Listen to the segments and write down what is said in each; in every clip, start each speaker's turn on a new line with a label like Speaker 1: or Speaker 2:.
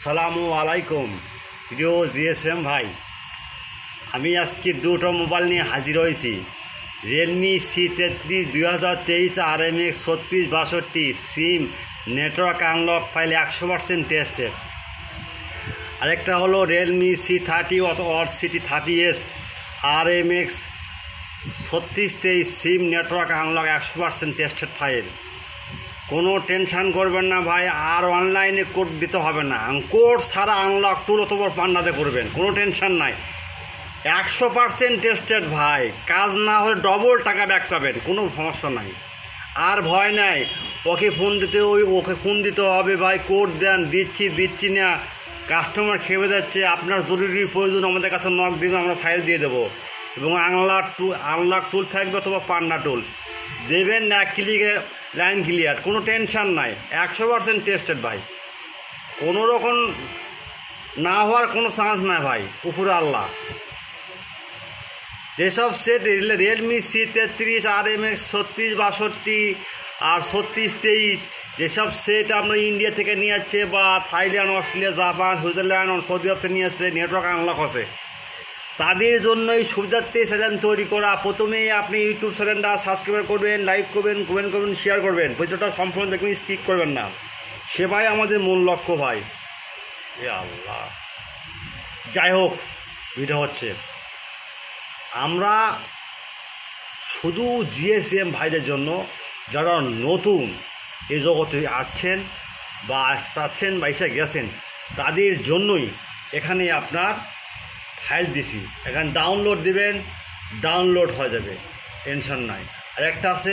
Speaker 1: আসসালামু আলাইকুম প্রিয় জিএসএম ভাই, আমি আজকে দুটো মোবাইল নিয়ে হাজির হয়েছি। Realme C30 2023 RMX3623 SIM network unlock file 100% tested. আরেকটা হলো Realme C30 or CT30s RMX3623 SIM network unlock 100% tested file. কোনো টেনশান করবেন না ভাই, আর অনলাইনে কোড দিতে হবে না। কোড ছাড়া আনলক টুল অতবার পান্নাতে করবেন, কোনো টেনশান নাই। 100% টেস্টেড ভাই, কাজ না হলে ডবল টাকা ব্যাক পাবেন, কোনো সমস্যা নাই। আর ভয় নাই ওকে ফোন দিতে হবে ভাই, কোড দেন, দিচ্ছি না, কাস্টমার খেপে যাচ্ছে, আপনার জরুরি প্রয়োজন আমাদের কাছে নক দিবে, আমরা ফাইল দিয়ে দেবো। এবং আনলক টুল থাকবে অথবা পান্না টুল দেবেন না, ক্লিকে লাইন ক্লিয়ার, কোনো টেনশান নাই। 100% টেস্টেড ভাই, কোনো রকম না হওয়ার কোনো চান্স নাই ভাই, উপরে আল্লাহ। যেসব সেট রিয়েলমি C30 RMX3662 আর 3623 যেসব সেট আমরা ইন্ডিয়া থেকে নিয়ে যাচ্ছে বা Thailand, Australia, Japan, Switzerland, Saudi Arab থেকে নিয়ে আসছে, নেটওয়ার্ক আনলক আছে, তাদের জন্যই সুবিধার্থে চ্যানেল তৈরি করা। প্রথমেই আপনি ইউটিউব চ্যানেলটা সাবস্ক্রাইব করবেন, লাইক করবেন, কমেন্ট করবেন, শেয়ার করবেন, ভিডিওটা সম্পূর্ণ দেখবেন, স্কিপ করবেন না। সেটাই আমাদের মূল লক্ষ্য ভাই। এ আল্লাহ, যাই হোক, ভিডিও হচ্ছে আমরা শুধু জিএসএম ভাইদের জন্য, যারা নতুন এই জগতে আসছেন বা চাচ্ছেন বা এসে গেছেন, তাদের জন্যই এখানে আপনার ফাইল দিছি। এখানে ডাউনলোড দিবেন, ডাউনলোড হয়ে যাবে, টেনশন নাই। আর একটা আছে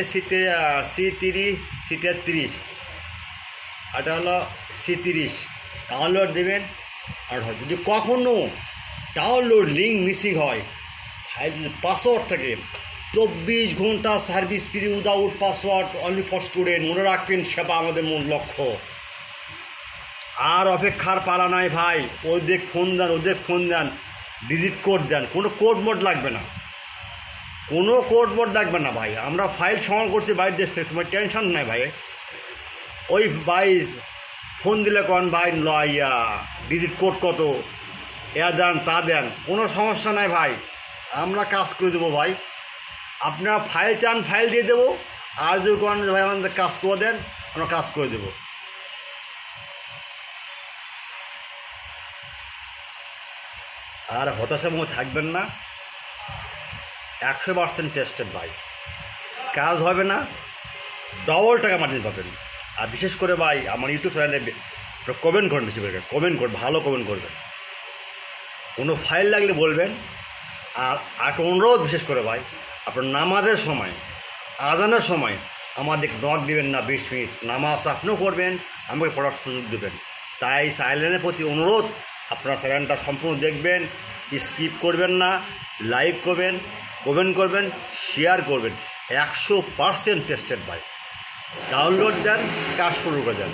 Speaker 1: C30 এটা হলো C30, ডাউনলোড দেবেন আর হয়। যদি কখনও ডাউনলোড লিঙ্ক মিসিং হয়, ফাইল পাসওয়ার্ড থাকে, 24 ঘন্টা service free without password, only for student. মনে রাখবেন, সেবা আমাদের মূল লক্ষ্য। আর অপেক্ষার পালা নাই ভাই, ওদের ফোন দেন, ডিজিট কোড দেন, কোনো কোড মোড লাগবে না, কোনো কোড মোড লাগবে না ভাই। আমরা ফাইল সংগ্রহ করছি বাইরের দেশ থেকে, তোমার টেনশন নাই ভাই। ওই ভাই ফোন দিলে কন ভাই লইয়া ডিজিট কোড কত, দেন তা দেন, কোনো সমস্যা নাই ভাই, আমরা কাজ করে দেবো ভাই। আপনারা ফাইল চান, ফাইল দিয়ে দেবো। আর যদি কোন ভাই আমাদের কাজ করে দেন, আমরা কাজ করে দেবো। আর হতাশার মধ্যে থাকবেন না, 100% টেস্টেড ভাই, কাজ হবে না, ডবল টাকা মার্জিন পাবেন। আর বিশেষ করে ভাই আমার ইউটিউব চ্যানেলে কমেন্ট করবেন, বেশি করে কমেন্ট করবেন, ভালো কমেন্ট করবেন, কোনো ফাইল লাগলে বলবেন। আর একটা অনুরোধ বিশেষ করে ভাই, আপনার নামাজের সময়, আজানের সময় আমাদের নক দিবেন না। 20 মিনিট নামাজ আপনিও করবেন, আমাকে পড়ার সুযোগ দেবেন। তাই চ্যানেলের প্রতি অনুরোধ, আপনারা চ্যানেলটা সম্পূর্ণ দেখবেন, স্কিপ করবেন না, লাইক করবেন, কমেন্ট করবেন, শেয়ার করবেন। 100% টেস্টেড ভাই, ডাউনলোড দেন, কাজ শুরু করে দেন।